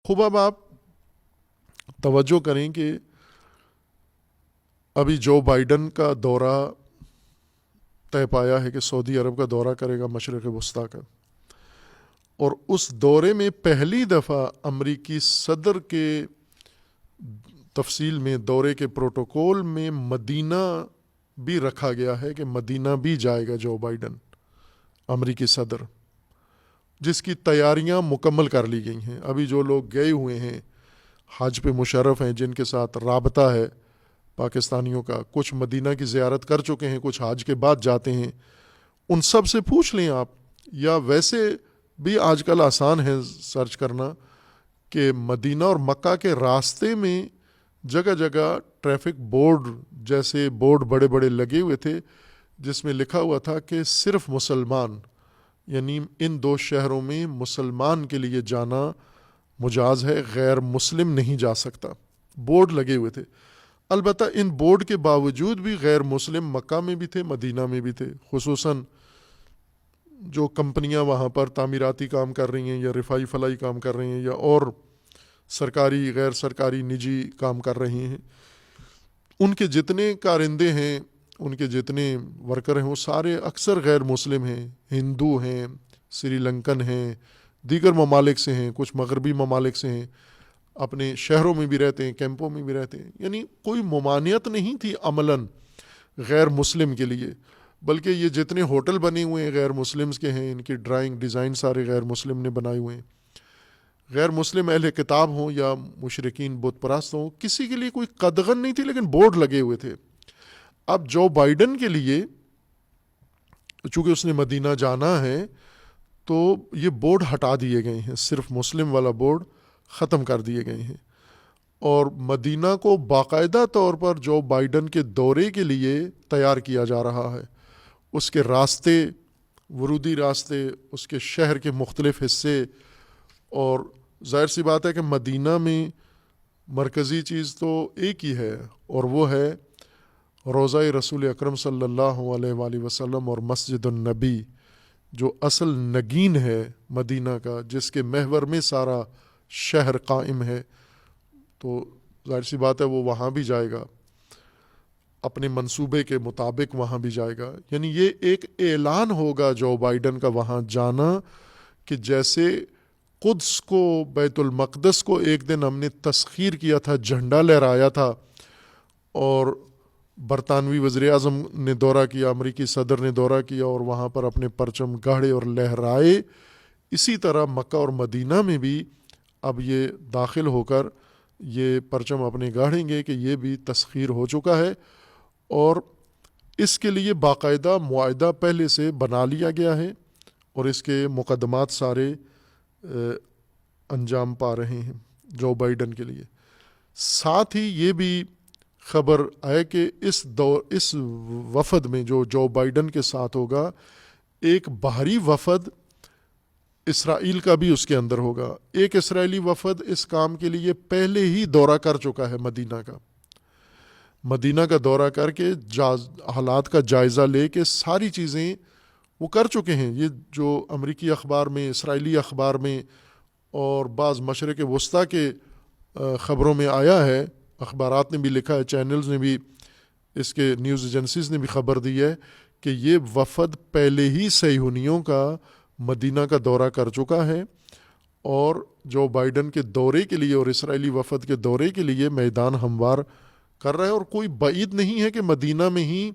خوب اب آپ توجہ کریں کہ ابھی جو بائیڈن کا دورہ طے پایا ہے کہ سعودی عرب کا دورہ کرے گا مشرق وسطیٰ کا، اور اس دورے میں پہلی دفعہ امریکی صدر کے تفصیل میں دورے کے پروٹوکول میں مدینہ بھی رکھا گیا ہے کہ مدینہ بھی جائے گا جو بائیڈن امریکی صدر، جس کی تیاریاں مکمل کر لی گئی ہیں۔ ابھی جو لوگ گئے ہوئے ہیں حج پہ مشرف ہیں، جن کے ساتھ رابطہ ہے پاکستانیوں کا، کچھ مدینہ کی زیارت کر چکے ہیں، کچھ حج کے بعد جاتے ہیں، ان سب سے پوچھ لیں آپ، یا ویسے بھی آج کل آسان ہے سرچ کرنا کہ مدینہ اور مکہ کے راستے میں جگہ جگہ ٹریفک بورڈ جیسے بورڈ بڑے بڑے لگے ہوئے تھے جس میں لکھا ہوا تھا کہ صرف مسلمان، یعنی ان دو شہروں میں مسلمان کے لیے جانا مجاز ہے، غیر مسلم نہیں جا سکتا، بورڈ لگے ہوئے تھے۔ البتہ ان بورڈ کے باوجود بھی غیر مسلم مکہ میں بھی تھے، مدینہ میں بھی تھے، خصوصاً جو کمپنیاں وہاں پر تعمیراتی کام کر رہی ہیں یا رفائی فلائی کام کر رہی ہیں یا اور سرکاری غیر سرکاری نجی کام کر رہی ہیں، ان کے جتنے کارندے ہیں، ان کے جتنے ورکر ہیں، وہ سارے اکثر غیر مسلم ہیں، ہندو ہیں، سری لنکن ہیں، دیگر ممالک سے ہیں، کچھ مغربی ممالک سے ہیں، اپنے شہروں میں بھی رہتے ہیں، کیمپوں میں بھی رہتے ہیں، یعنی کوئی ممانعت نہیں تھی عملاً غیر مسلم کے لیے، بلکہ یہ جتنے ہوٹل بنے ہوئے ہیں غیر مسلمز کے ہیں، ان کی ڈرائنگ ڈیزائن سارے غیر مسلم نے بنائے ہوئے ہیں۔ غیر مسلم اہل کتاب ہوں یا مشرکین بت پرست ہوں، کسی کے لیے کوئی قدغن نہیں تھی، لیکن بورڈ لگے ہوئے تھے۔ اب جو بائیڈن کے لیے چونکہ اس نے مدینہ جانا ہے تو یہ بورڈ ہٹا دیے گئے ہیں، صرف مسلم والا بورڈ ختم کر دیے گئے ہیں، اور مدینہ کو باقاعدہ طور پر جو بائیڈن کے دورے کے لیے تیار کیا جا رہا ہے، اس کے راستے، ورودی راستے، اس کے شہر کے مختلف حصے، اور ظاہر سی بات ہے کہ مدینہ میں مرکزی چیز تو ایک ہی ہے، اور وہ ہے روضہ رسول اکرم صلی اللہ علیہ وآلہ وسلم اور مسجد النبی، جو اصل نگین ہے مدینہ کا، جس کے محور میں سارا شہر قائم ہے، تو ظاہر سی بات ہے وہ وہاں بھی جائے گا، اپنے منصوبے کے مطابق وہاں بھی جائے گا۔ یعنی یہ ایک اعلان ہوگا جو بائیڈن کا وہاں جانا، کہ جیسے قدس کو، بیت المقدس کو ایک دن ہم نے تسخیر کیا تھا، جھنڈا لہرایا تھا، اور برطانوی وزیر اعظم نے دورہ کیا، امریکی صدر نے دورہ کیا اور وہاں پر اپنے پرچم گاڑے اور لہرائے، اسی طرح مکہ اور مدینہ میں بھی اب یہ داخل ہو کر یہ پرچم اپنے گاڑیں گے کہ یہ بھی تسخیر ہو چکا ہے، اور اس کے لیے باقاعدہ معاہدہ پہلے سے بنا لیا گیا ہے، اور اس کے مقدمات سارے انجام پا رہے ہیں جو بائیڈن کے لیے۔ ساتھ ہی یہ بھی خبر ہے کہ اس وفد میں جو بائیڈن کے ساتھ ہوگا، ایک باہری وفد اسرائیل کا بھی اس کے اندر ہوگا۔ ایک اسرائیلی وفد اس کام کے لیے پہلے ہی دورہ کر چکا ہے مدینہ کا دورہ کر کے حالات کا جائزہ لے کے ساری چیزیں وہ کر چکے ہیں۔ یہ جو امریکی اخبار میں، اسرائیلی اخبار میں اور بعض مشرق وسطیٰ کے خبروں میں آیا ہے، اخبارات نے بھی لکھا ہے، چینلز نے بھی، اس کے نیوز ایجنسیز نے بھی خبر دی ہے کہ یہ وفد پہلے ہی صہیونیوں کا مدینہ کا دورہ کر چکا ہے، اور جو بائیڈن کے دورے کے لیے اور اسرائیلی وفد کے دورے کے لیے میدان ہموار کر رہا ہے۔ اور کوئی بعید نہیں ہے کہ مدینہ میں ہی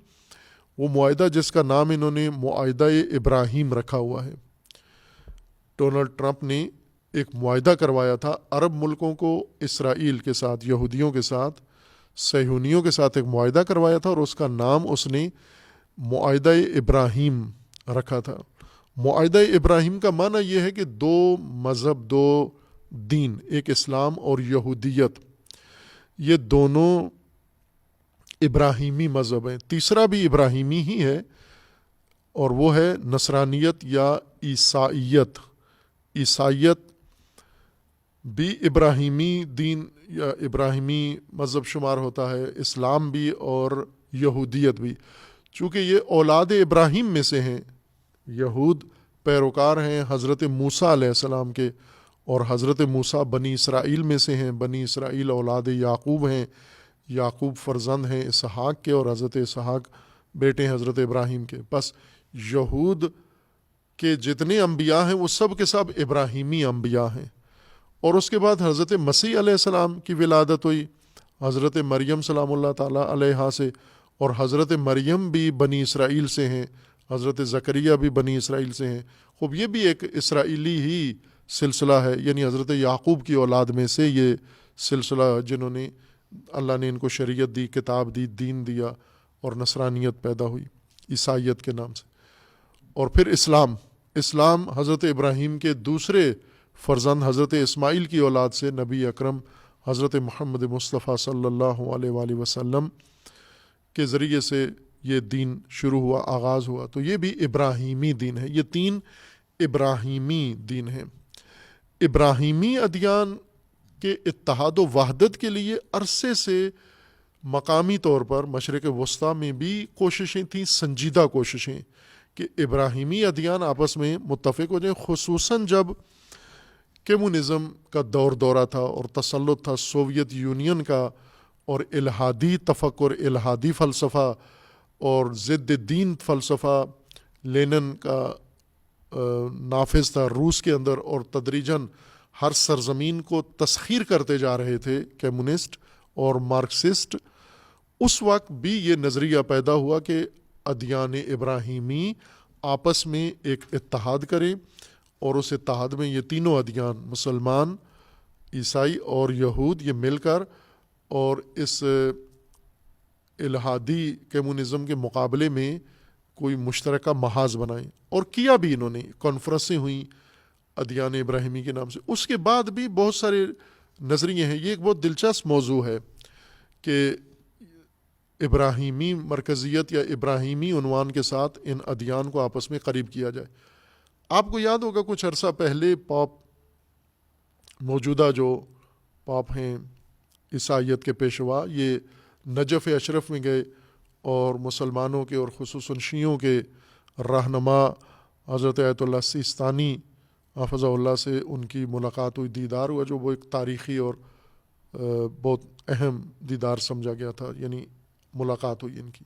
وہ معاہدہ، جس کا نام انہوں نے معاہدہ ابراہیم رکھا ہوا ہے، ڈونلڈ ٹرمپ نے ایک معاہدہ کروایا تھا عرب ملکوں کو، اسرائیل کے ساتھ، یہودیوں کے ساتھ، صہیونیوں کے ساتھ ایک معاہدہ کروایا تھا، اور اس کا نام اس نے معاہدہ ابراہیم رکھا تھا۔ معاہدہ ابراہیم کا معنی یہ ہے کہ دو مذہب، دو دین، ایک اسلام اور یہودیت، یہ دونوں ابراہیمی مذہب ہیں، تیسرا بھی ابراہیمی ہی ہے، اور وہ ہے نصرانیت یا عیسائیت۔ عیسائیت بھی ابراہیمی دین یا ابراہیمی مذہب شمار ہوتا ہے، اسلام بھی اور یہودیت بھی، چونکہ یہ اولاد ابراہیم میں سے ہیں، یہود پیروکار ہیں حضرت موسیٰ علیہ السلام کے، اور حضرت موسیٰ بنی اسرائیل میں سے ہیں، بنی اسرائیل اولاد یعقوب ہیں، یعقوب فرزند ہیں اسحاق کے، اور حضرت اسحاق بیٹے ہیں حضرت ابراہیم کے. بس یہود کے جتنے انبیاء ہیں وہ سب کے سب ابراہیمی انبیاء ہیں. اور اس کے بعد حضرت مسیح علیہ السلام کی ولادت ہوئی حضرت مریم سلام اللہ تعالیٰ علیہا سے، اور حضرت مریم بھی بنی اسرائیل سے ہیں، حضرت زکریا بھی بنی اسرائیل سے ہیں. خوب یہ بھی ایک اسرائیلی ہی سلسلہ ہے، یعنی حضرت یعقوب کی اولاد میں سے یہ سلسلہ جنہوں نے اللہ نے ان کو شریعت دی، کتاب دی، دین دیا، اور نصرانیت پیدا ہوئی عیسائیت کے نام سے. اور پھر اسلام حضرت ابراہیم کے دوسرے فرزند حضرت اسماعیل کی اولاد سے نبی اکرم حضرت محمد مصطفیٰ صلی اللہ علیہ وآلہ وسلم کے ذریعے سے یہ دین شروع ہوا، آغاز ہوا. تو یہ بھی ابراہیمی دین ہے. یہ 3 ابراہیمی دین ہیں. ابراہیمی ادیان کے اتحاد و وحدت کے لیے عرصے سے مقامی طور پر مشرق وسطیٰ میں بھی کوششیں تھیں، سنجیدہ کوششیں، کہ ابراہیمی ادیان آپس میں متفق ہو جائیں، خصوصاً جب کمیونزم کا دورہ تھا اور تسلط تھا سوویت یونین کا، اور الہادی تفکر، الہادی فلسفہ اور ضد دین فلسفہ لینن کا نافذ تھا روس کے اندر، اور تدریجاً ہر سرزمین کو تسخیر کرتے جا رہے تھے کمیونسٹ اور مارکسسٹ. اس وقت بھی یہ نظریہ پیدا ہوا کہ ادیان ابراہیمی آپس میں ایک اتحاد کریں، اور اس اتحاد میں یہ تینوں ادیان مسلمان، عیسائی اور یہود یہ مل کر اور اس الہادی کمیونزم کے مقابلے میں کوئی مشترکہ محاذ بنائیں. اور کیا بھی انہوں نے، کانفرنسیں ہوئیں ادیان ابراہیمی کے نام سے. اس کے بعد بھی بہت سارے نظریے ہیں. یہ ایک بہت دلچسپ موضوع ہے کہ ابراہیمی مرکزیت یا ابراہیمی عنوان کے ساتھ ان ادیان کو آپس میں قریب کیا جائے. آپ کو یاد ہوگا کچھ عرصہ پہلے پاپ، موجودہ جو پاپ ہیں عیسائیت کے پیشوا، یہ نجف اشرف میں گئے اور مسلمانوں کے اور خصوصاً شیعوں کے رہنما حضرت آیت اللہ سیستانی حافظہ اللہ سے ان کی ملاقات ہوئی، دیدار ہوا، جو وہ ایک تاریخی اور بہت اہم دیدار سمجھا گیا تھا، یعنی ملاقات ہوئی ان کی.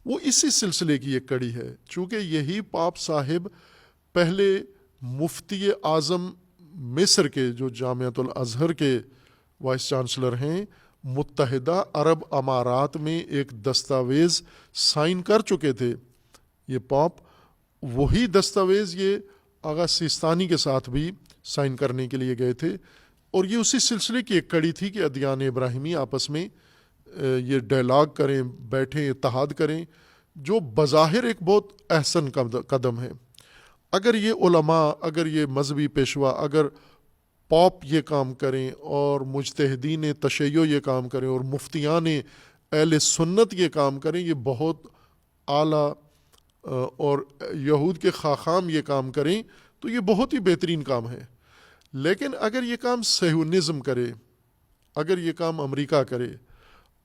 وہ اسی سلسلے کی ایک کڑی ہے. چونکہ یہی پاپ صاحب پہلے مفتی اعظم مصر کے، جو جامعۃ الازہر کے وائس چانسلر ہیں، متحدہ عرب امارات میں ایک دستاویز سائن کر چکے تھے. یہ پاپ وہی دستاویز یہ آغا سیستانی کے ساتھ بھی سائن کرنے کے لیے گئے تھے، اور یہ اسی سلسلے کی ایک کڑی تھی کہ ادیان ابراہیمی آپس میں یہ ڈائلاگ کریں، بیٹھیں، اتحاد کریں، جو بظاہر ایک بہت احسن قدم ہے. اگر یہ علماء، اگر یہ مذہبی پیشوا، اگر پاپ یہ کام کریں اور مجتہدین تشیع یہ کام کریں اور مفتیان اہل سنت یہ کام کریں، یہ بہت اعلیٰ، اور یہود کے خاخام یہ کام کریں تو یہ بہت ہی بہترین کام ہے. لیکن اگر یہ کام صہیونزم کرے، اگر یہ کام امریکہ کرے،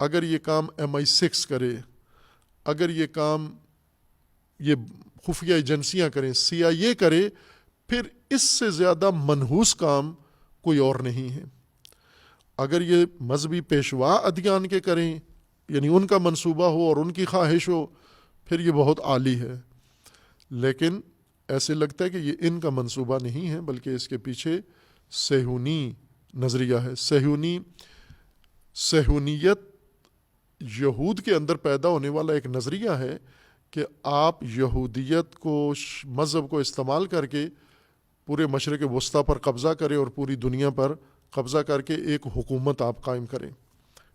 اگر یہ کام MI6 کرے، اگر یہ کام یہ خفیہ ایجنسیاں کریں، CIA کرے، پھر اس سے زیادہ منحوس کام کوئی اور نہیں ہے. اگر یہ مذہبی پیشوا ادیان کے کریں، یعنی ان کا منصوبہ ہو اور ان کی خواہش ہو، پھر یہ بہت عالی ہے. لیکن ایسے لگتا ہے کہ یہ ان کا منصوبہ نہیں ہے، بلکہ اس کے پیچھے صہیونی نظریہ ہے. صہیونیت یہود کے اندر پیدا ہونے والا ایک نظریہ ہے کہ آپ یہودیت کو، مذہب کو استعمال کر کے پورے مشرق وسطیٰ پر قبضہ کریں اور پوری دنیا پر قبضہ کر کے ایک حکومت آپ قائم کریں.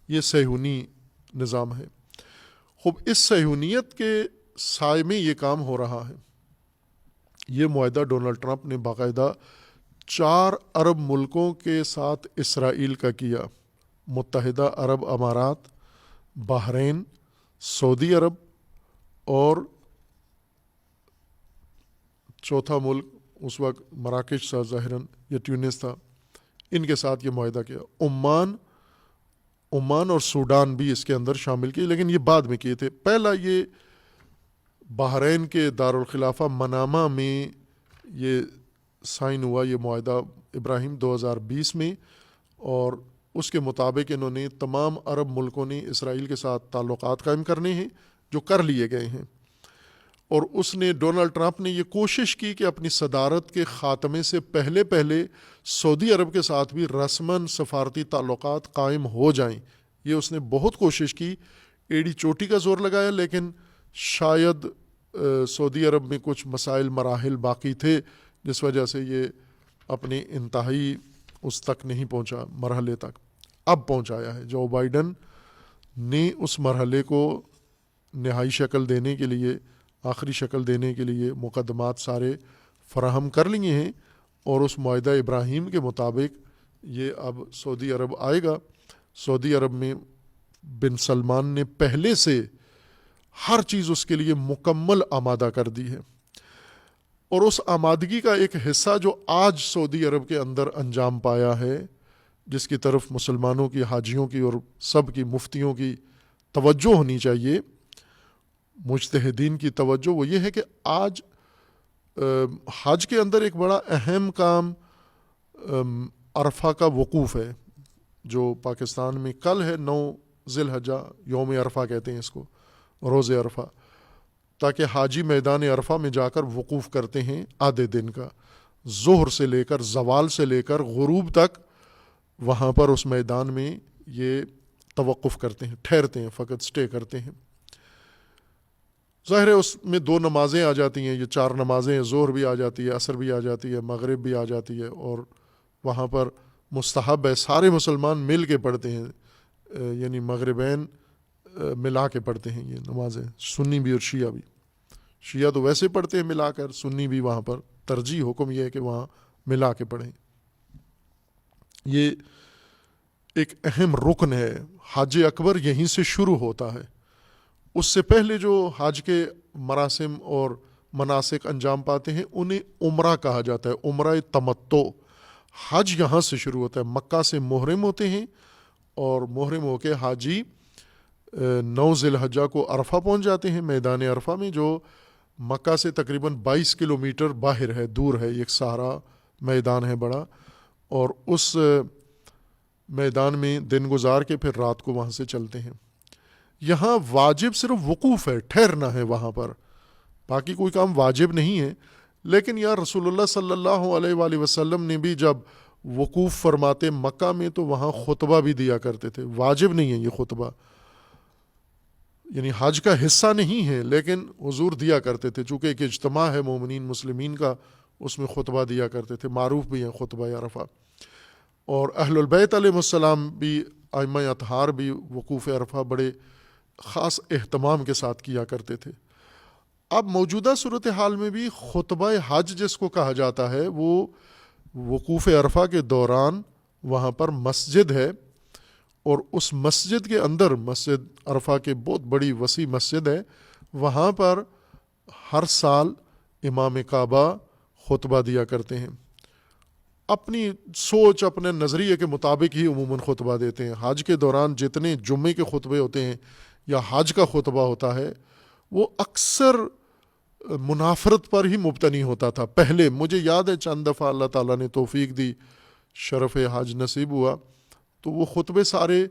یہ صہیونی نظام ہے. خوب اس صہیونیت کے سائے میں یہ کام ہو رہا ہے. یہ معاہدہ ڈونلڈ ٹرمپ نے باقاعدہ 4 عرب ملکوں کے ساتھ اسرائیل کا کیا، متحدہ عرب امارات، بحرین، سعودی عرب، اور چوتھا ملک اس وقت مراکش تھا، ظاہراً یہ ٹیونس تھا. ان کے ساتھ یہ معاہدہ کیا. عمان اور سوڈان بھی اس کے اندر شامل کیے، لیکن یہ بعد میں کیے تھے. پہلا یہ بحرین کے دارالخلافہ منامہ میں یہ سائن ہوا یہ معاہدہ ابراہیم 2020 میں، اور اس کے مطابق انہوں نے تمام عرب ملکوں نے اسرائیل کے ساتھ تعلقات قائم کرنے ہیں، جو کر لیے گئے ہیں۔ اور اس نے ڈونلڈ ٹرمپ نے یہ کوشش کی کہ اپنی صدارت کے خاتمے سے پہلے سعودی عرب کے ساتھ بھی رسماً سفارتی تعلقات قائم ہو جائیں۔ یہ اس نے بہت کوشش کی، ایڑی چوٹی کا زور لگایا، لیکن شاید سعودی عرب میں کچھ مسائل مراحل باقی تھے، جس وجہ سے یہ اپنے انتہائی اس تک نہیں پہنچا، مرحلے تک۔ اب پہنچایا ہے جو بائیڈن نے، اس مرحلے کو نہائی شکل دینے کے لیے، آخری شکل دینے کے لیے مقدمات سارے فراہم کر لیے ہیں، اور اس معاہدہ ابراہیم کے مطابق یہ اب سعودی عرب آئے گا۔ سعودی عرب میں بن سلمان نے پہلے سے ہر چیز اس کے لیے مکمل آمادہ کر دی ہے، اور اس آمادگی کا ایک حصہ جو آج سعودی عرب کے اندر انجام پایا ہے، جس کی طرف مسلمانوں کی، حاجیوں کی اور سب کی، مفتیوں کی توجہ ہونی چاہیے، مجتہدین کی توجہ، وہ یہ ہے کہ آج حج کے اندر ایک بڑا اہم کام عرفہ کا وقوف ہے، جو پاکستان میں کل ہے، 9 ذی الحجہ، یوم عرفہ کہتے ہیں اس کو، روز عرفہ، تاکہ حاجی میدان عرفہ میں جا کر وقوف کرتے ہیں آدھے دن کا، ظہر سے لے کر، زوال سے لے کر غروب تک وہاں پر اس میدان میں یہ توقف کرتے ہیں، ٹھہرتے ہیں، فقط سٹے کرتے ہیں۔ ظاہر ہے اس میں 2 نمازیں آ جاتی ہیں، یہ 4 نمازیں، ظہر بھی آ جاتی ہے، عصر بھی آ جاتی ہے، مغرب بھی آ جاتی ہے، اور وہاں پر مستحب ہے، سارے مسلمان مل کے پڑھتے ہیں، یعنی مغربین ملا کے پڑھتے ہیں یہ نمازیں، سنی بھی اور شیعہ بھی۔ شیعہ تو ویسے پڑھتے ہیں ملا کر، سنی بھی وہاں پر ترجیح، حکم یہ ہے کہ وہاں ملا کے پڑھیں۔ یہ ایک اہم رکن ہے، حج اکبر یہیں سے شروع ہوتا ہے۔ اس سے پہلے جو حج کے مراسم اور مناسک انجام پاتے ہیں انہیں عمرہ کہا جاتا ہے، عمرہ تمتع۔ حج یہاں سے شروع ہوتا ہے، مکہ سے محرم ہوتے ہیں، اور محرم ہو کے حاجی 9 ذی الحجہ کو عرفہ پہنچ جاتے ہیں، میدان عرفہ میں، جو مکہ سے تقریباً 22 کلومیٹر باہر ہے، دور ہے، ایک صحرا میدان ہے بڑا، اور اس میدان میں دن گزار کے پھر رات کو وہاں سے چلتے ہیں۔ یہاں واجب صرف وقوف ہے، ٹھہرنا ہے وہاں پر، باقی کوئی کام واجب نہیں ہے۔ لیکن یار رسول اللہ صلی اللہ علیہ وآلہ وسلم نے بھی جب وقوف فرماتے مکہ میں تو وہاں خطبہ بھی دیا کرتے تھے، واجب نہیں ہے یہ خطبہ، یعنی حج کا حصہ نہیں ہے، لیکن حضور دیا کرتے تھے، چونکہ ایک اجتماع ہے مومنین مسلمین کا، اس میں خطبہ دیا کرتے تھے، معروف بھی ہے خطبہ عرفہ۔ اور اہل البیت علیہ السلام بھی، ائمہ اطہار بھی وقوف عرفہ بڑے خاص اہتمام کے ساتھ کیا کرتے تھے۔ اب موجودہ صورتحال میں بھی خطبہ حج جس کو کہا جاتا ہے، وہ وقوف عرفہ کے دوران وہاں پر مسجد ہے، اور اس مسجد کے اندر، مسجد عرفہ کے بہت بڑی وسیع مسجد ہے، وہاں پر ہر سال امام کعبہ خطبہ دیا کرتے ہیں، اپنی سوچ، اپنے نظریے کے مطابق ہی عموماً خطبہ دیتے ہیں۔ حج کے دوران جتنے جمعے کے خطبے ہوتے ہیں یا حج کا خطبہ ہوتا ہے، وہ اکثر منافرت پر ہی مبتنی ہوتا تھا پہلے۔ مجھے یاد ہے چند دفعہ اللہ تعالیٰ نے توفیق دی، شرف حج نصیب ہوا، تو وہ خطبے سارے،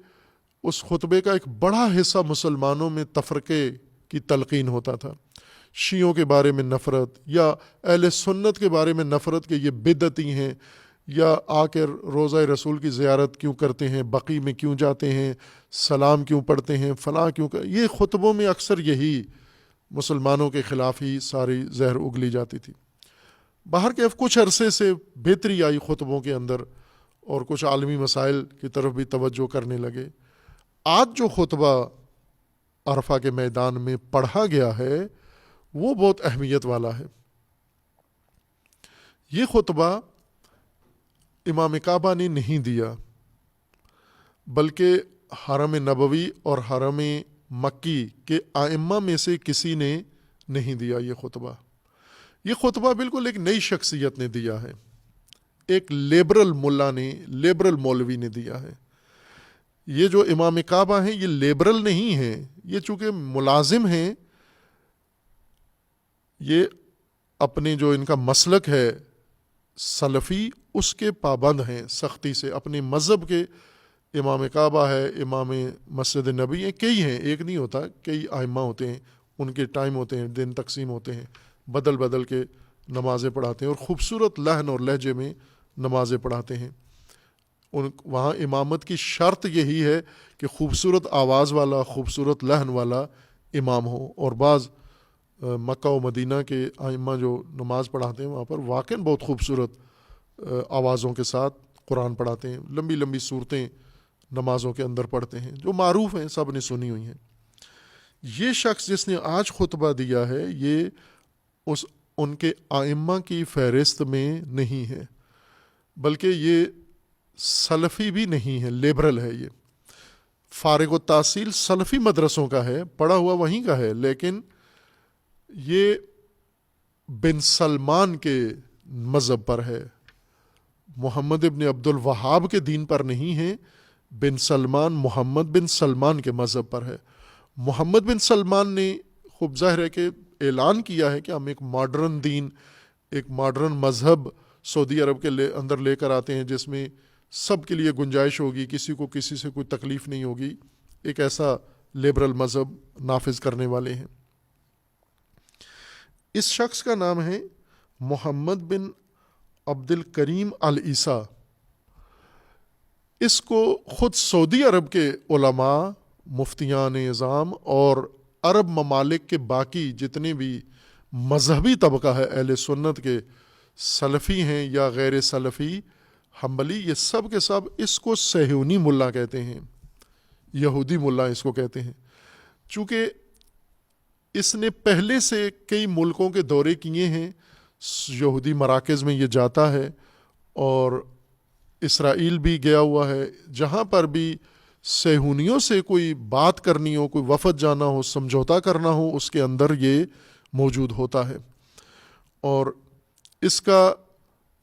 اس خطبے کا ایک بڑا حصہ مسلمانوں میں تفرقے کی تلقین ہوتا تھا، شیعوں کے بارے میں نفرت، یا اہل سنت کے بارے میں نفرت کہ یہ بدعتی ہیں، یا آ کے روضہ رسول کی زیارت کیوں کرتے ہیں، بقیع میں کیوں جاتے ہیں، سلام کیوں پڑھتے ہیں، فلاں کیوں یہ خطبوں میں اکثر یہی مسلمانوں کے خلاف ہی ساری زہر اگلی جاتی تھی۔ باہر کے کچھ عرصے سے بہتری آئی خطبوں کے اندر، اور کچھ عالمی مسائل کی طرف بھی توجہ کرنے لگے۔ آج جو خطبہ عرفہ کے میدان میں پڑھا گیا ہے وہ بہت اہمیت والا ہے۔ یہ خطبہ امام کعبہ نے نہیں دیا، بلکہ حرم نبوی اور حرم مکی کے ائمہ میں سے کسی نے نہیں دیا یہ خطبہ۔ یہ خطبہ بالکل ایک نئی شخصیت نے دیا ہے، ایک لیبرل ملا نے، لیبرل مولوی نے دیا ہے۔ یہ جو امام کعبہ ہیں یہ لیبرل نہیں ہیں، یہ چونکہ ملازم ہیں، یہ اپنے جو ان کا مسلک ہے سلفی اس کے پابند ہیں سختی سے، اپنے مذہب کے۔ امام کعبہ ہے، امام مسجد نبی ہیں، کئی ہیں، ایک نہیں ہوتا، کئی ائمہ ہوتے ہیں، ان کے ٹائم ہوتے ہیں، دن تقسیم ہوتے ہیں، بدل بدل کے نمازیں پڑھاتے ہیں اور خوبصورت لحن اور لہجے میں نمازیں پڑھاتے ہیں۔ وہاں امامت کی شرط یہی ہے کہ خوبصورت آواز والا، خوبصورت لحن والا امام ہو۔ اور بعض مکہ و مدینہ کے ائمہ جو نماز پڑھاتے ہیں وہاں پر واقعاً بہت خوبصورت آوازوں کے ساتھ قرآن پڑھاتے ہیں، لمبی لمبی صورتیں نمازوں کے اندر پڑھتے ہیں، جو معروف ہیں، سب نے سنی ہوئی ہیں۔ یہ شخص جس نے آج خطبہ دیا ہے یہ ان کے ائمہ کی فہرست میں نہیں ہے، بلکہ یہ سلفی بھی نہیں ہے، لیبرل ہے، یہ فارغ التحصیل سلفی مدرسوں کا ہے، پڑھا ہوا وہیں کا ہے، لیکن یہ بن سلمان کے مذہب پر ہے، محمد ابن عبد الوہاب کے دین پر نہیں ہے، بن سلمان محمد بن سلمان کے مذہب پر ہے۔ محمد بن سلمان نے خوب ظاہر ہے کہ اعلان کیا ہے کہ ہم ایک ماڈرن دین، ایک ماڈرن مذہب سعودی عرب کے اندر لے کر آتے ہیں جس میں سب کے لیے گنجائش ہوگی، کسی کو کسی سے کوئی تکلیف نہیں ہوگی، ایک ایسا لیبرل مذہب نافذ کرنے والے ہیں۔ اس شخص کا نام ہے محمد بن عبد الکریم العیسیٰ۔ اس کو خود سعودی عرب کے علماء، مفتیان اعظام اور عرب ممالک کے باقی جتنے بھی مذہبی طبقہ ہے اہل سنت کے، سلفی ہیں یا غیر سلفی، حنبلی، یہ سب کے سب اس کو صہیونی ملا کہتے ہیں، یہودی ملا اس کو کہتے ہیں، چونکہ اس نے پہلے سے کئی ملکوں کے دورے کیے ہیں، یہودی مراکز میں یہ جاتا ہے اور اسرائیل بھی گیا ہوا ہے، جہاں پر بھی صہیونیوں سے کوئی بات کرنی ہو، کوئی وفد جانا ہو، سمجھوتا کرنا ہو، اس کے اندر یہ موجود ہوتا ہے۔ اور اس کا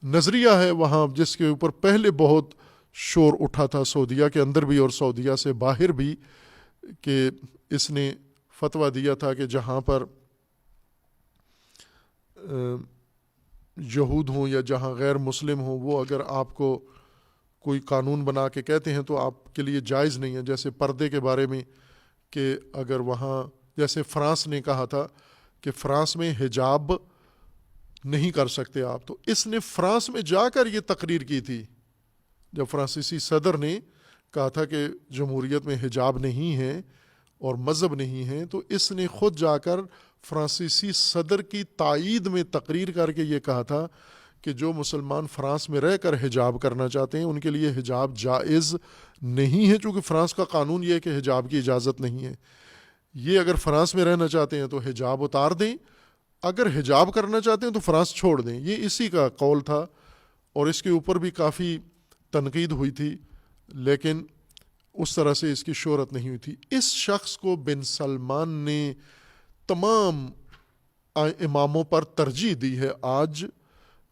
نظریہ ہے وہاں جس کے اوپر پہلے بہت شور اٹھا تھا سعودیہ کے اندر بھی اور سعودیہ سے باہر بھی، کہ اس نے فتویٰ دیا تھا کہ جہاں پر یہود ہوں یا جہاں غیر مسلم ہوں، وہ اگر آپ کو کوئی قانون بنا کے کہتے ہیں تو آپ کے لیے جائز نہیں ہے، جیسے پردے کے بارے میں، کہ اگر وہاں جیسے فرانس نے کہا تھا کہ فرانس میں حجاب نہیں کر سکتے آپ، تو اس نے فرانس میں جا کر یہ تقریر کی تھی جب فرانسیسی صدر نے کہا تھا کہ جمہوریت میں حجاب نہیں ہے اور مذہب نہیں ہے، تو اس نے خود جا کر فرانسیسی صدر کی تائید میں تقریر کر کے یہ کہا تھا کہ جو مسلمان فرانس میں رہ کر حجاب کرنا چاہتے ہیں ان کے لیے حجاب جائز نہیں ہے، چونکہ فرانس کا قانون یہ ہے کہ حجاب کی اجازت نہیں ہے۔ یہ اگر فرانس میں رہنا چاہتے ہیں تو حجاب اتار دیں، اگر حجاب کرنا چاہتے ہیں تو فرانس چھوڑ دیں۔ یہ اسی کا قول تھا اور اس کے اوپر بھی کافی تنقید ہوئی تھی، لیکن اس طرح سے اس کی شہرت نہیں ہوئی تھی۔ اس شخص کو بن سلمان نے تمام اماموں پر ترجیح دی ہے۔ آج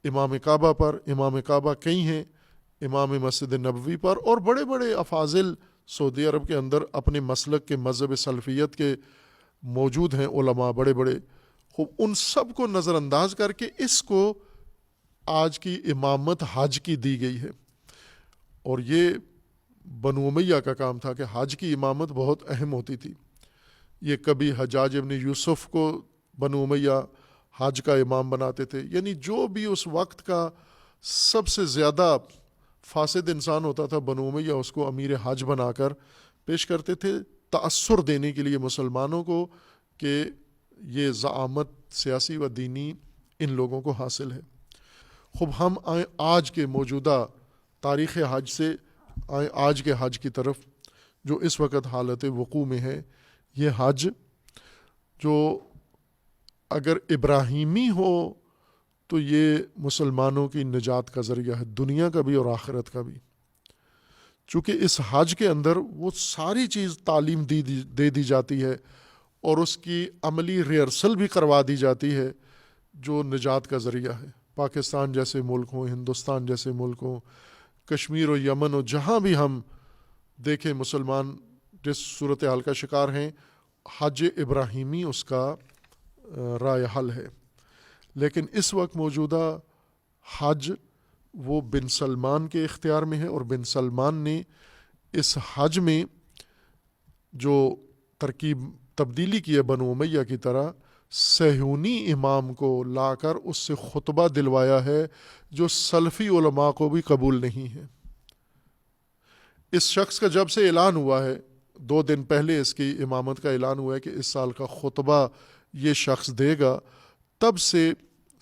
امام کعبہ پر، امام کعبہ کئی ہیں، امام مسجد نبوی پر، اور بڑے بڑے افاضل سعودی عرب کے اندر اپنے مسلک کے مذہب سلفیت کے موجود ہیں علماء بڑے بڑے، ان سب کو نظر انداز کر کے اس کو آج کی امامت حج کی دی گئی ہے۔ اور یہ بنو امیہ کا کام تھا کہ حج کی امامت بہت اہم ہوتی تھی۔ یہ کبھی حجاج ابن یوسف کو بنو امیہ حج کا امام بناتے تھے، یعنی جو بھی اس وقت کا سب سے زیادہ فاسد انسان ہوتا تھا بنو امیہ اس کو امیر حج بنا کر پیش کرتے تھے، تأثر دینے کے لیے مسلمانوں کو کہ یہ زعامت سیاسی و دینی ان لوگوں کو حاصل ہے۔ خوب ہم آئیں آج کے موجودہ تاریخ حج سے، آئیں آج کے حج کی طرف جو اس وقت حالت وقوع میں ہے۔ یہ حج جو اگر ابراہیمی ہو تو یہ مسلمانوں کی نجات کا ذریعہ ہے، دنیا کا بھی اور آخرت کا بھی، چونکہ اس حج کے اندر وہ ساری چیز تعلیم دے دی جاتی ہے اور اس کی عملی ریہرسل بھی کروا دی جاتی ہے جو نجات کا ذریعہ ہے۔ پاکستان جیسے ملک ہوں، ہندوستان جیسے ملک ہوں، کشمیر و یمن ہو، جہاں بھی ہم دیکھیں مسلمان جس صورتحال کا شکار ہیں، حج ابراہیمی اس کا رائے حل ہے۔ لیکن اس وقت موجودہ حج وہ بن سلمان کے اختیار میں ہے، اور بن سلمان نے اس حج میں جو تبدیلی کی ہے بنو امیہ کی طرح، صہیونی امام کو لا کر اس سے خطبہ دلوایا ہے جو سلفی علماء کو بھی قبول نہیں ہے۔ اس شخص کا جب سے اعلان ہوا ہے، 2 دن پہلے اس کی امامت کا اعلان ہوا ہے کہ اس سال کا خطبہ یہ شخص دے گا، تب سے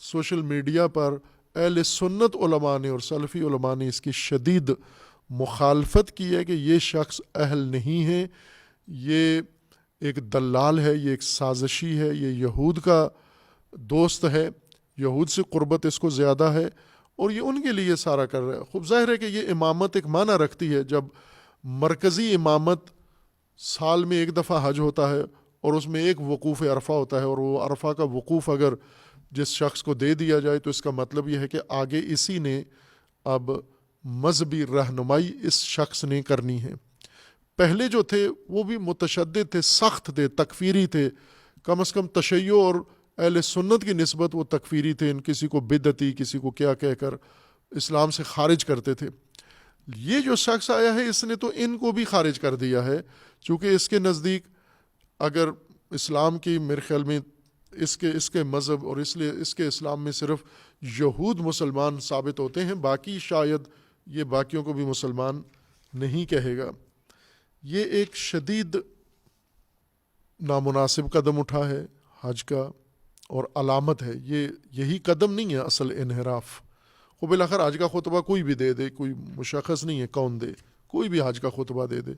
سوشل میڈیا پر اہل سنت علماء نے اور سلفی علماء نے اس کی شدید مخالفت کی ہے کہ یہ شخص اہل نہیں ہے، یہ ایک دلال ہے، یہ ایک سازشی ہے، یہ یہود کا دوست ہے، یہود سے قربت اس کو زیادہ ہے، اور یہ ان کے لیے سارا کر رہا ہے۔ خوب ظاہر ہے کہ یہ امامت ایک معنی رکھتی ہے، جب مرکزی امامت سال میں ایک دفعہ حج ہوتا ہے اور اس میں ایک وقوف عرفہ ہوتا ہے، اور وہ عرفہ کا وقوف اگر جس شخص کو دے دیا جائے تو اس کا مطلب یہ ہے کہ آگے اسی نے اب مذہبی رہنمائی اس شخص نے کرنی ہے۔ پہلے جو تھے وہ بھی متشدد تھے، سخت تھے، تکفیری تھے، کم از کم تشیع اور اہل سنت کی نسبت وہ تکفیری تھے، ان کسی کو بدعتی، کسی کو کیا کہہ کر اسلام سے خارج کرتے تھے۔ یہ جو شخص آیا ہے اس نے تو ان کو بھی خارج کر دیا ہے، چونکہ اس کے نزدیک اگر اسلام کی میرے خیال میں اس کے مذہب اور اس لیے اس کے اسلام میں صرف یہود مسلمان ثابت ہوتے ہیں، باقی شاید یہ باقیوں کو بھی مسلمان نہیں کہے گا۔ یہ ایک شدید نامناسب قدم اٹھا ہے حج کا، اور علامت ہے، یہی قدم نہیں ہے اصل انحراف۔ وہ بالاخر حج کا خطبہ کوئی بھی دے دے، کوئی مشخص نہیں ہے کون دے، کوئی بھی حج کا خطبہ دے دے،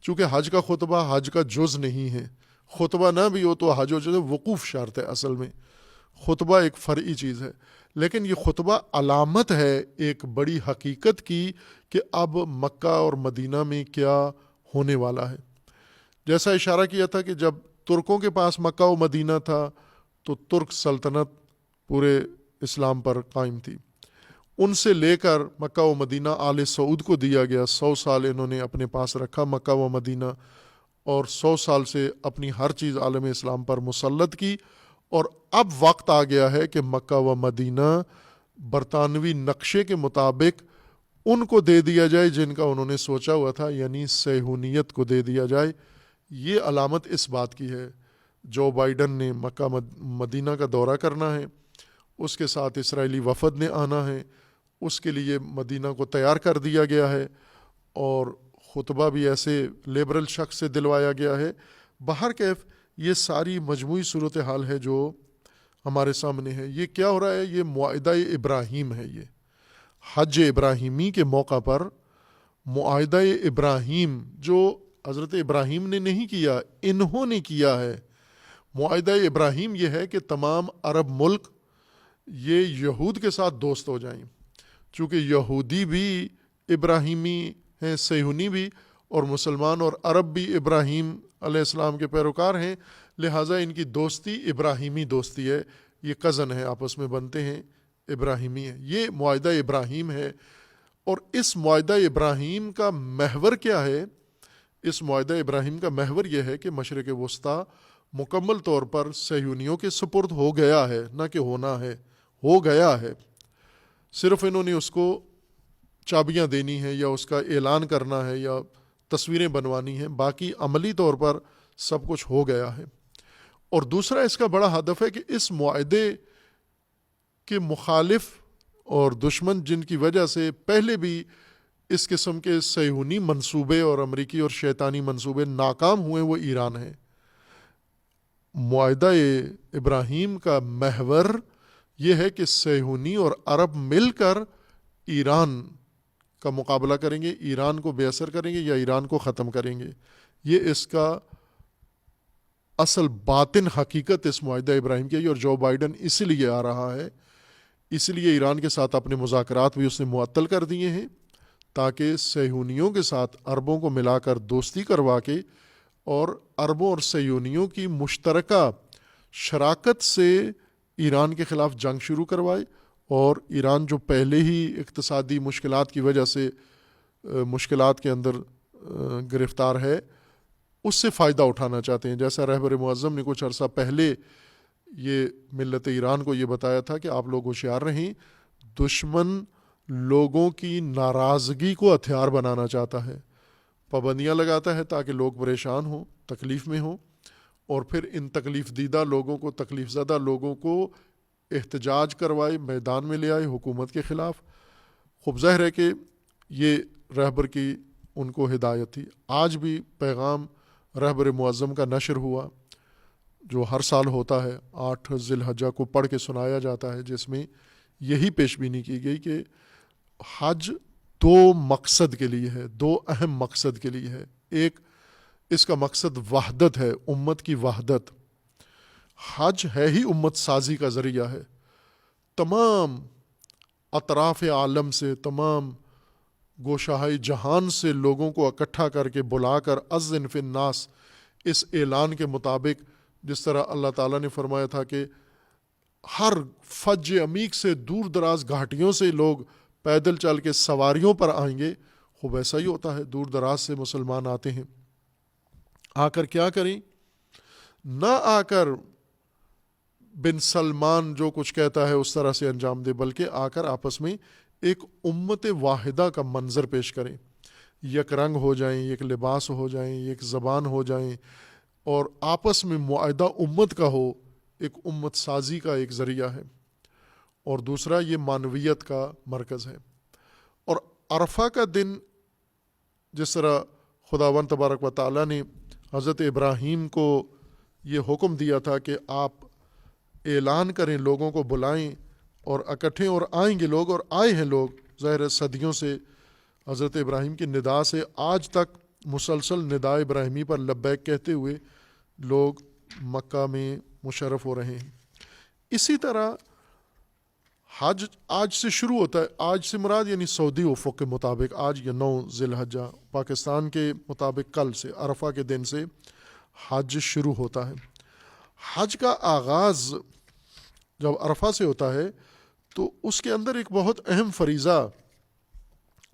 چونکہ حج کا خطبہ حج کا جز نہیں ہے۔ خطبہ نہ بھی ہو تو حج جو ہے وقوف شرط ہے، اصل میں خطبہ ایک فرعی چیز ہے، لیکن یہ خطبہ علامت ہے ایک بڑی حقیقت کی کہ اب مکہ اور مدینہ میں کیا ہونے والا ہے۔ جیسا اشارہ کیا تھا کہ جب ترکوں کے پاس مکہ و مدینہ تھا تو ترک سلطنت پورے اسلام پر قائم تھی، ان سے لے کر مکہ و مدینہ آل سعود کو دیا گیا، 100 سال انہوں نے اپنے پاس رکھا مکہ و مدینہ، اور 100 سال سے اپنی ہر چیز عالم اسلام پر مسلط کی، اور اب وقت آ گیا ہے کہ مکہ و مدینہ برطانوی نقشے کے مطابق ان کو دے دیا جائے جن کا انہوں نے سوچا ہوا تھا، یعنی صہیونیت کو دے دیا جائے۔ یہ علامت اس بات کی ہے۔ جو بائیڈن نے مکہ مدینہ کا دورہ کرنا ہے، اس کے ساتھ اسرائیلی وفد نے آنا ہے، اس کے لیے مدینہ کو تیار کر دیا گیا ہے، اور خطبہ بھی ایسے لیبرل شخص سے دلوایا گیا ہے۔ بہرکیف یہ ساری مجموعی صورتحال ہے جو ہمارے سامنے ہے۔ یہ کیا ہو رہا ہے؟ یہ معاہدہ ابراہیم ہے۔ یہ حج ابراہیمی کے موقع پر معاہدہ ابراہیم جو حضرت ابراہیم نے نہیں کیا، انہوں نے کیا ہے۔ معاہدہ ابراہیم یہ ہے کہ تمام عرب ملک یہ یہود کے ساتھ دوست ہو جائیں، چونکہ یہودی بھی ابراہیمی ہیں، صہیونی بھی، اور مسلمان اور عرب بھی ابراہیم علیہ السلام کے پیروکار ہیں، لہٰذا ان کی دوستی ابراہیمی دوستی ہے، یہ کزن ہے، آپس میں بنتے ہیں، ابراہیمی ہے۔ یہ معاہدہ ابراہیم ہے، اور اس معاہدہ ابراہیم کا محور کیا ہے؟ اس معاہدہ ابراہیم کا محور یہ ہے کہ مشرق وسطیٰ مکمل طور پر صہیونیوں کے سپرد ہو گیا ہے، نہ کہ ہونا ہے، ہو گیا ہے۔ صرف انہوں نے اس کو چابیاں دینی ہیں یا اس کا اعلان کرنا ہے یا تصویریں بنوانی ہیں، باقی عملی طور پر سب کچھ ہو گیا ہے۔ اور دوسرا اس کا بڑا ہدف ہے کہ اس معاہدے کے مخالف اور دشمن جن کی وجہ سے پہلے بھی اس قسم کے صہیونی منصوبے اور امریکی اور شیطانی منصوبے ناکام ہوئے، وہ ایران ہے۔ معاہدہ ابراہیم کا محور یہ ہے کہ صہیونی اور عرب مل کر ایران کا مقابلہ کریں گے، ایران کو بے اثر کریں گے یا ایران کو ختم کریں گے۔ یہ اس کا اصل باطن حقیقت اس معاہدہ ابراہیم کی ہے، اور جو بائیڈن اسی لیے آ رہا ہے، اس لیے ایران کے ساتھ اپنے مذاکرات بھی اس نے معطل کر دیے ہیں، تاکہ صہیونیوں کے ساتھ عربوں کو ملا کر دوستی کروا کے اور عربوں اور صہیونیوں کی مشترکہ شراکت سے ایران کے خلاف جنگ شروع کروائے، اور ایران جو پہلے ہی اقتصادی مشکلات کی وجہ سے مشکلات کے اندر گرفتار ہے، اس سے فائدہ اٹھانا چاہتے ہیں۔ جیسا رہبر معظم نے کچھ عرصہ پہلے یہ ملت ایران کو یہ بتایا تھا کہ آپ لوگ ہوشیار رہیں، دشمن لوگوں کی ناراضگی کو ہتھیار بنانا چاہتا ہے، پابندیاں لگاتا ہے تاکہ لوگ پریشان ہوں، تکلیف میں ہوں، اور پھر ان تکلیف دیدہ لوگوں کو، تکلیف زدہ لوگوں کو احتجاج کروائے، میدان میں لے آئے حکومت کے خلاف۔ خوب ظاہر ہے کہ یہ رہبر کی ان کو ہدایت تھی۔ آج بھی پیغام رہبر معظم کا نشر ہوا، جو ہر سال ہوتا ہے، 8 ذی الحجہ کو پڑھ کے سنایا جاتا ہے، جس میں یہی پیش بینی کی گئی کہ حج 2 مقصد کے لیے ہے، 2 اہم مقصد کے لیے ہے۔ ایک، اس کا مقصد وحدت ہے، امت کی وحدت۔ حج ہے ہی امت سازی کا ذریعہ ہے، تمام اطراف عالم سے، تمام گوشہائے جہان سے لوگوں کو اکٹھا کر کے بلا کر اذن فی الناس، اس اعلان کے مطابق جس طرح اللہ تعالیٰ نے فرمایا تھا کہ ہر فج عمیق سے، دور دراز گھاٹیوں سے لوگ پیدل چل کے سواریوں پر آئیں گے، خوب ایسا ہی ہوتا ہے، دور دراز سے مسلمان آتے ہیں۔ آ کر کیا کریں؟ نہ آ کر بن سلمان جو کچھ کہتا ہے اس طرح سے انجام دے، بلکہ آ کر آپس میں ایک امت واحدہ کا منظر پیش کریں، یک رنگ ہو جائیں، ایک لباس ہو جائیں، ایک زبان ہو جائیں، اور آپس میں معاہدہ امت کا ہو، ایک امت سازی کا ایک ذریعہ ہے۔ اور دوسرا، یہ معنویت کا مرکز ہے۔ اور عرفہ کا دن، جس طرح خداوند تبارک و تعالیٰ نے حضرت ابراہیم کو یہ حکم دیا تھا کہ آپ اعلان کریں، لوگوں کو بلائیں اور اکٹھے، اور آئیں گے لوگ، اور آئے ہیں لوگ، ظاہر صدیوں سے حضرت ابراہیم کی ندا سے آج تک مسلسل ندا ابراہیمی پر لبیک کہتے ہوئے لوگ مکہ میں مشرف ہو رہے ہیں۔ اسی طرح حج آج سے شروع ہوتا ہے، آج سے مراد یعنی سعودی افق کے مطابق آج یا 9 ذی الحجہ، پاکستان کے مطابق کل سے، عرفہ کے دن سے حج شروع ہوتا ہے۔ حج کا آغاز جب عرفہ سے ہوتا ہے تو اس کے اندر ایک بہت اہم فریضہ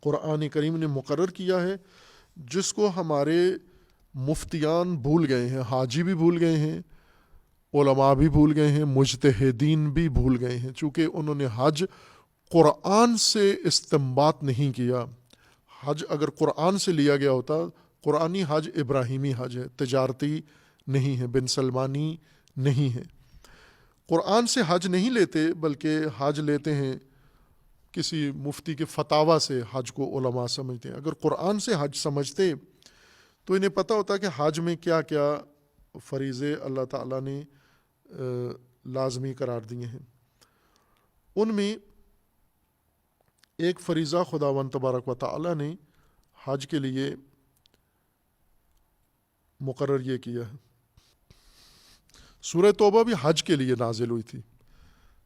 قرآن کریم نے مقرر کیا ہے، جس کو ہمارے مفتیان بھول گئے ہیں، حاجی بھی بھول گئے ہیں، علماء بھی بھول گئے ہیں، مجتہدین بھی بھول گئے ہیں، چونکہ انہوں نے حج قرآن سے استنباط نہیں کیا۔ حج اگر قرآن سے لیا گیا ہوتا، قرآنی حج ابراہیمی حج ہے، تجارتی نہیں ہے، بن سلمانی نہیں ہے۔ قرآن سے حج نہیں لیتے، بلکہ حج لیتے ہیں کسی مفتی کے فتاویٰ سے، حج کو علماء سمجھتے ہیں۔ اگر قرآن سے حج سمجھتے تو انہیں پتہ ہوتا کہ حج میں کیا کیا فریضے اللہ تعالیٰ نے لازمی قرار دیے ہیں۔ ان میں ایک فریضہ خداوند تبارک و تعالیٰ نے حج کے لیے مقرر یہ کیا ہے۔ سورہ توبہ بھی حج کے لیے نازل ہوئی تھی۔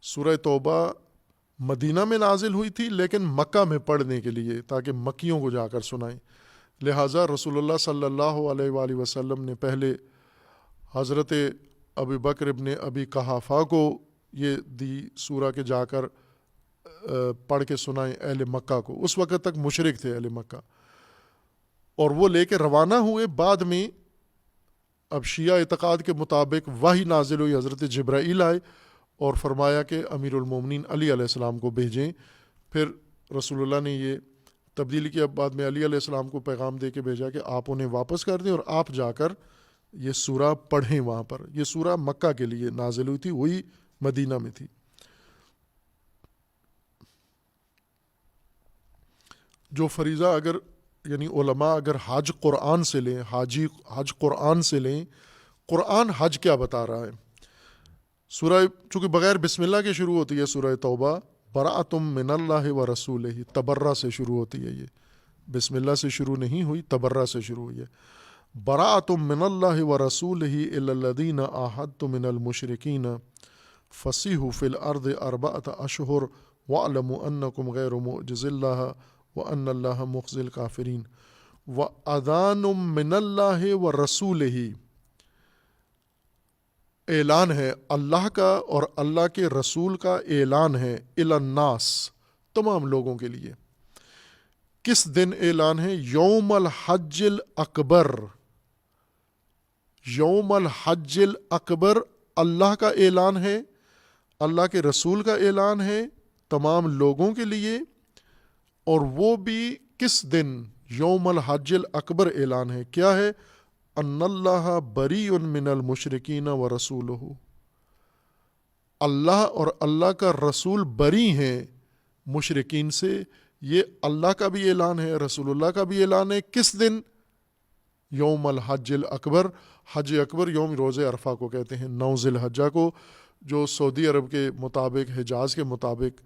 سورہ توبہ مدینہ میں نازل ہوئی تھی، لیکن مکہ میں پڑھنے کے لیے، تاکہ مکیوں کو جا کر سنائیں۔ لہٰذا رسول اللہ صلی اللہ علیہ وآلہ وسلم نے پہلے حضرت ابی بکر ابن ابی قحافہ کو یہ دی سورہ کے جا کر پڑھ کے سنائیں اہل مکہ کو۔ اس وقت تک مشرک تھے اہل مکہ، اور وہ لے کے روانہ ہوئے۔ بعد میں اب شیعہ اعتقاد کے مطابق وحی نازل ہوئی، حضرت جبرائیل آئے اور فرمایا کہ امیر المومنین علی علیہ السلام کو بھیجیں۔ پھر رسول اللہ نے یہ تبدیلی کیا، بعد میں علی علیہ السلام کو پیغام دے کے بھیجا کہ آپ انہیں واپس کر دیں اور آپ جا کر یہ سورہ پڑھیں وہاں پر۔ یہ سورہ مکہ کے لیے نازل ہوئی تھی، وہی مدینہ میں تھی۔ جو فریضہ اگر یعنی علماء اگر حج قرآن سے لیں، حاجی حج قرآن سے لیں، قرآن حج کیا بتا رہا ہے؟ سورہ چونکہ بغیر بسم اللہ کے شروع ہوتی ہے سورہ توبہ، براءۃ من اللہ و رسولہ، تبرہ سے شروع ہوتی ہے، یہ بسم اللہ سے شروع نہیں ہوئی، تبرہ سے شروع ہوئی ہے۔ براءۃ من اللہ و رسولہ الی الذین عاہدتم من المشرکین فسیحوا فی الارض 4 اشہر واعلموا انکم غیر معجز اللہ وان اللہ مخزی الکافرین واذان من اللہ و رسولہ، اعلان ہے اللہ کا اور اللہ کے رسول کا اعلان ہے، الی الناس، تمام لوگوں کے لیے۔ کس دن اعلان ہے؟ یوم الحج الاکبر، یوم الحج الاکبر اللہ کا اعلان ہے، اللہ کے رسول کا اعلان ہے تمام لوگوں کے لیے، اور وہ بھی کس دن؟ یوم الحج الاکبر اعلان ہے، کیا ہے؟ ان اللہ بریء من المشرکین ورسولہ، اللہ اور اللہ کا رسول بری ہیں مشرکین سے۔ یہ اللہ کا بھی اعلان ہے، رسول اللہ کا بھی اعلان ہے۔ کس دن؟ یوم الحج الاکبر۔ حج اکبر یوم روز عرفہ کو کہتے ہیں، 9 ذی الحجہ کو، جو سعودی عرب کے مطابق، حجاز کے مطابق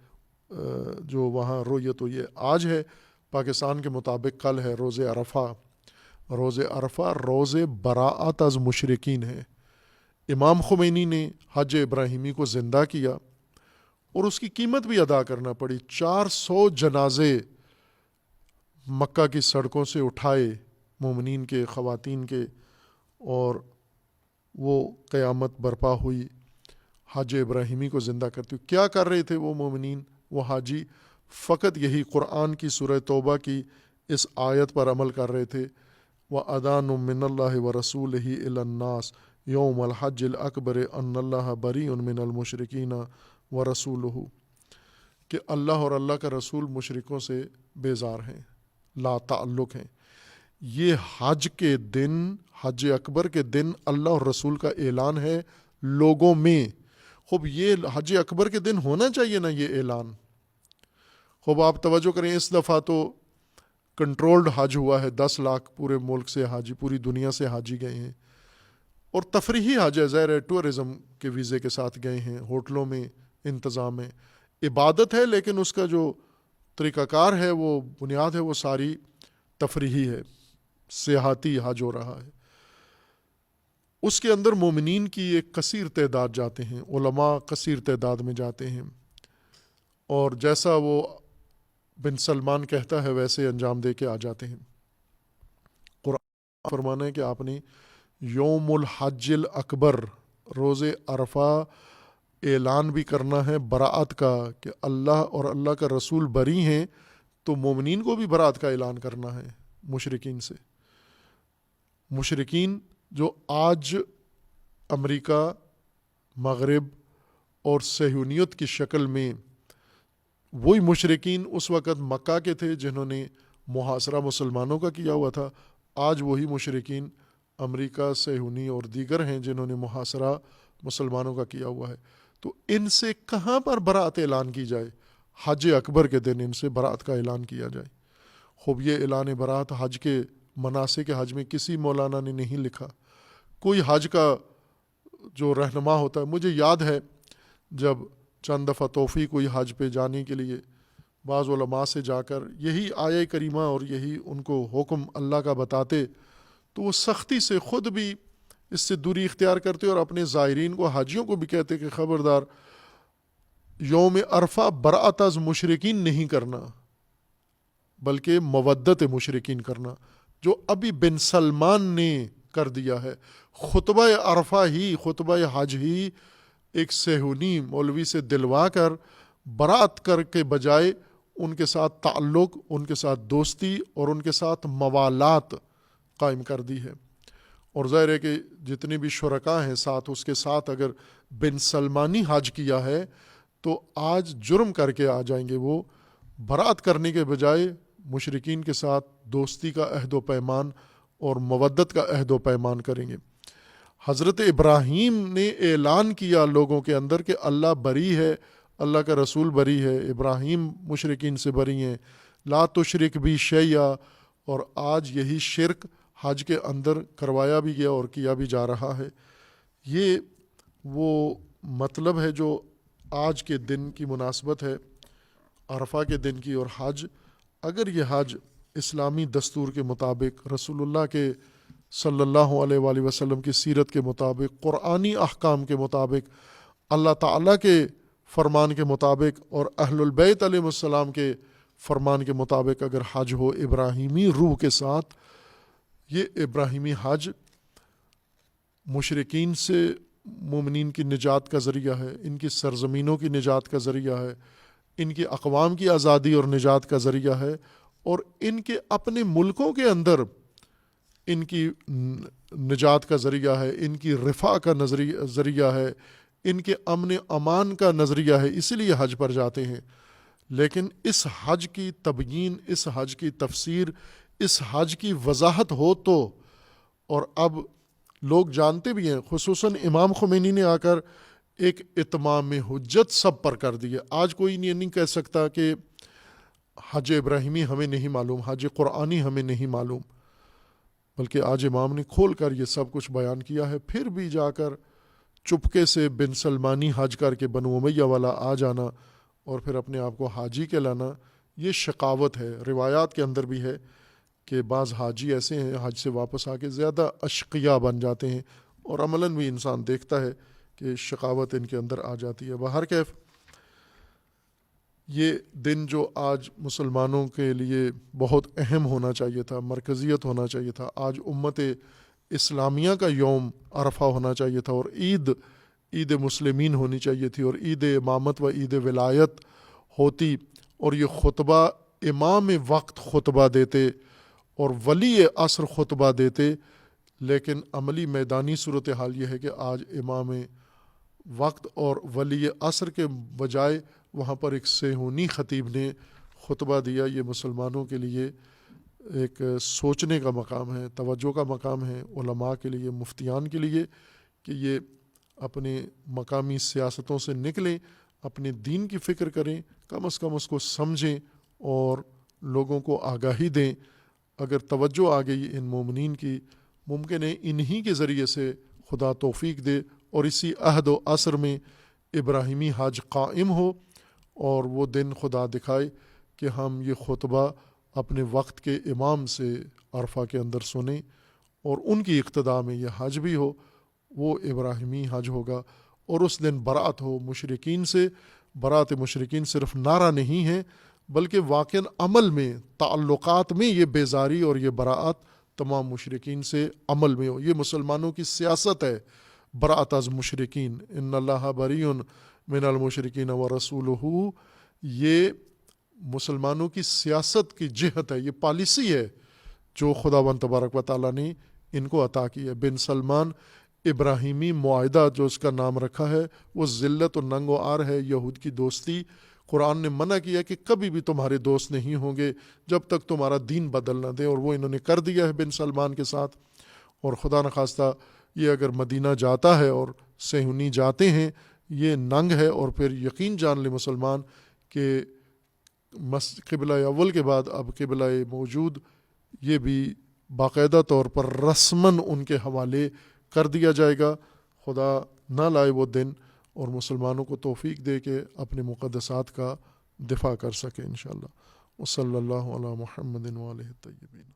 جو وہاں رویت ہوئی ہے آج ہے، پاکستان کے مطابق کل ہے روز عرفہ۔ روز عرفہ روز براءت از مشرکین ہے۔ امام خمینی نے حج ابراہیمی کو زندہ کیا اور اس کی قیمت بھی ادا کرنا پڑی۔ 400 جنازے مکہ کی سڑکوں سے اٹھائے، مومنین کے، خواتین کے، اور وہ قیامت برپا ہوئی حج ابراہیمی کو زندہ کرتے ہوئے۔ کیا کر رہے تھے وہ مومنین، وہ حاجی؟ فقط یہی قرآن کی سورہ توبہ کی اس آیت پر عمل کر رہے تھے، وَأَذَانٌ مِّنَ اللَّهِ وَرَسُولِهِ إِلَى النَّاسِ یوم الحج الاکبر ان اللہ بریء من المشرکین ورسولہ، کہ اللہ اور اللہ کا رسول مشرکوں سے بیزار ہیں، لا تعلق ہیں۔ یہ حج کے دن، حج اکبر کے دن اللہ اور رسول کا اعلان ہے لوگوں میں۔ خوب یہ حج اکبر کے دن ہونا چاہیے نا یہ اعلان۔ خوب آپ توجہ کریں، اس دفعہ تو کنٹرولڈ حج ہوا ہے، 10 لاکھ پورے ملک سے حاجی، پوری دنیا سے حاجی گئے ہیں، اور تفریحی حج ہے، ظاہر ہے ٹورزم کے ویزے کے ساتھ گئے ہیں، ہوٹلوں میں انتظام ہے، عبادت ہے، لیکن اس کا جو طریقہ کار ہے، وہ بنیاد ہے، وہ ساری تفریحی ہے، سیاحتی حج ہو رہا ہے۔ اس کے اندر مومنین کی ایک کثیر تعداد جاتے ہیں، علماء کثیر تعداد میں جاتے ہیں، اور جیسا وہ بن سلمان کہتا ہے ویسے انجام دے کے آ جاتے ہیں۔ قرآن فرمانا ہے کہ آپ نے یوم الحج الاکبر، روز عرفہ، اعلان بھی کرنا ہے براءت کا، کہ اللہ اور اللہ کا رسول بری ہیں، تو مومنین کو بھی براءت کا اعلان کرنا ہے مشرکین سے۔ مشرکین جو آج امریکہ، مغرب اور صہیونیت کی شکل میں، وہی مشرکین اس وقت مکہ کے تھے جنہوں نے محاصرہ مسلمانوں کا کیا ہوا تھا، آج وہی مشرکین امریکہ، صہیونی اور دیگر ہیں جنہوں نے محاصرہ مسلمانوں کا کیا ہوا ہے۔ تو ان سے کہاں پر براءت اعلان کی جائے؟ حج اکبر کے دن ان سے براءت کا اعلان کیا جائے۔ خوب یہ اعلان براءت حج کے مناسک حج میں کسی مولانا نے نہیں لکھا۔ کوئی حج کا جو رہنما ہوتا ہے، مجھے یاد ہے جب چند دفعہ توفیق ہوئی حج پہ جانے کے لیے، بعض علماء سے جا کر یہی آیہ کریمہ اور یہی ان کو حکم اللہ کا بتاتے، تو وہ سختی سے خود بھی اس سے دوری اختیار کرتے اور اپنے زائرین کو، حاجیوں کو بھی کہتے کہ خبردار، یوم عرفہ براءت از مشرکین نہیں کرنا، بلکہ مودت مشرکین کرنا، جو ابھی بن سلمان نے کر دیا ہے۔ خطبہ عرفہ ہی، خطبہ حج ہی ایک صہیونی مولوی سے دلوا کر براءت کر کے بجائے ان کے ساتھ تعلق، ان کے ساتھ دوستی اور ان کے ساتھ موالات قائم کر دی ہے۔ اور ظاہر ہے کہ جتنے بھی شرکاء ہیں ساتھ، اس کے ساتھ اگر بن سلمانی حج کیا ہے تو آج جرم کر کے آ جائیں گے، وہ براءت کرنے کے بجائے مشرکین کے ساتھ دوستی کا عہد و پیمان اور مودت کا عہد و پیمان کریں گے۔ حضرت ابراہیم نے اعلان کیا لوگوں کے اندر کہ اللہ بری ہے، اللہ کا رسول بری ہے، ابراہیم مشرکین سے بری ہیں، لا تشرک بی شیئا، اور آج یہی شرک حج کے اندر کروایا بھی گیا اور کیا بھی جا رہا ہے۔ یہ وہ مطلب ہے جو آج کے دن کی مناسبت ہے، عرفہ کے دن کی، اور حج، اگر یہ حج اسلامی دستور کے مطابق، رسول اللہ کے صلی اللہ علیہ وآلہ وسلم کی سیرت کے مطابق، قرآنی احکام کے مطابق، اللہ تعالیٰ کے فرمان کے مطابق اور اہل البیت علیہ السلام کے فرمان کے مطابق اگر حج ہو ابراہیمی روح کے ساتھ، یہ ابراہیمی حج مشرکین سے مومنین کی نجات کا ذریعہ ہے، ان کی سرزمینوں کی نجات کا ذریعہ ہے، ان کی اقوام کی آزادی اور نجات کا ذریعہ ہے، اور ان کے اپنے ملکوں کے اندر ان کی نجات کا ذریعہ ہے، ان کی رفاع کا ذریعہ ہے، ان کے امن امان کا نظریہ ہے، اسی لیے حج پر جاتے ہیں۔ لیکن اس حج کی تبیین، اس حج کی تفسیر، اس حج کی وضاحت ہو تو، اور اب لوگ جانتے بھی ہیں، خصوصاً امام خمینی نے آ کر ایک اتمام حجت سب پر کر دی ہے۔ آج کوئی نہیں کہہ سکتا کہ حج ابراہیمی ہمیں نہیں معلوم، حج قرآنی ہمیں نہیں معلوم، بلکہ آج امام نے کھول کر یہ سب کچھ بیان کیا ہے۔ پھر بھی جا کر چپکے سے بن سلمانی حج کر کے بنو امیہ والا آ جانا اور پھر اپنے آپ کو حاجی کہلانا، یہ شقاوت ہے۔ روایات کے اندر بھی ہے کہ بعض حاجی ایسے ہیں حج سے واپس آ کے زیادہ اشقیاء بن جاتے ہیں، اور عملاً بھی انسان دیکھتا ہے کہ شقاوت ان کے اندر آ جاتی ہے۔ بہرکیف یہ دن جو آج مسلمانوں کے لیے بہت اہم ہونا چاہیے تھا، مرکزیت ہونا چاہیے تھا، آج امت اسلامیہ کا یوم عرفہ ہونا چاہیے تھا، اور عید مسلمین ہونی چاہیے تھی، اور عید امامت و عید ولایت ہوتی، اور یہ خطبہ امام وقت خطبہ دیتے اور ولی عصر خطبہ دیتے، لیکن عملی میدانی صورتحال یہ ہے کہ آج امام وقت اور ولی عصر کے بجائے وہاں پر ایک صہیونی خطیب نے خطبہ دیا۔ یہ مسلمانوں کے لیے ایک سوچنے کا مقام ہے، توجہ کا مقام ہے، علماء کے لیے، مفتیان کے لیے، کہ یہ اپنے مقامی سیاستوں سے نکلیں، اپنے دین کی فکر کریں، کم از کم اس کو سمجھیں اور لوگوں کو آگاہی دیں۔ اگر توجہ آ گئی ان مومنین کی، ممکن ہے انہی کے ذریعے سے خدا توفیق دے اور اسی عہد و عصر میں ابراہیمی حج قائم ہو، اور وہ دن خدا دکھائے کہ ہم یہ خطبہ اپنے وقت کے امام سے عرفہ کے اندر سنیں، اور ان کی اقتداء میں یہ حج بھی ہو، وہ ابراہیمی حج ہوگا۔ اور اس دن برات ہو مشرکین سے۔ برات مشرکین صرف نعرہ نہیں ہے، بلکہ واقعاً عمل میں، تعلقات میں یہ بیزاری اور یہ براعت تمام مشرکین سے عمل میں ہو۔ یہ مسلمانوں کی سیاست ہے، برات از مشرکین، ان اللہ بریء من المشرکین ورسولہ۔ یہ مسلمانوں کی سیاست کی جہت ہے، یہ پالیسی ہے جو خداوند تبارک و تعالیٰ نے ان کو عطا کی ہے۔ بن سلمان ابراہیمی معاہدہ جو اس کا نام رکھا ہے، وہ ذلت و ننگ و عار ہے، یہود کی دوستی۔ قرآن نے منع کیا کہ کبھی بھی تمہارے دوست نہیں ہوں گے جب تک تمہارا دین بدل نہ دیں، اور وہ انہوں نے کر دیا ہے بن سلمان کے ساتھ۔ اور خدا نخواستہ یہ اگر مدینہ جاتا ہے اور صہیونی جاتے ہیں، یہ ننگ ہے۔ اور پھر یقین جان لے مسلمان کہ قبلہ اول کے بعد اب قبلہ موجود یہ بھی باقاعدہ طور پر رسماً ان کے حوالے کر دیا جائے گا۔ خدا نہ لائے وہ دن، اور مسلمانوں کو توفیق دے کہ اپنے مقدسات کا دفاع کر سکے انشاءاللہ۔ وصلی اللہ علی محمد وآلہ الطیبین۔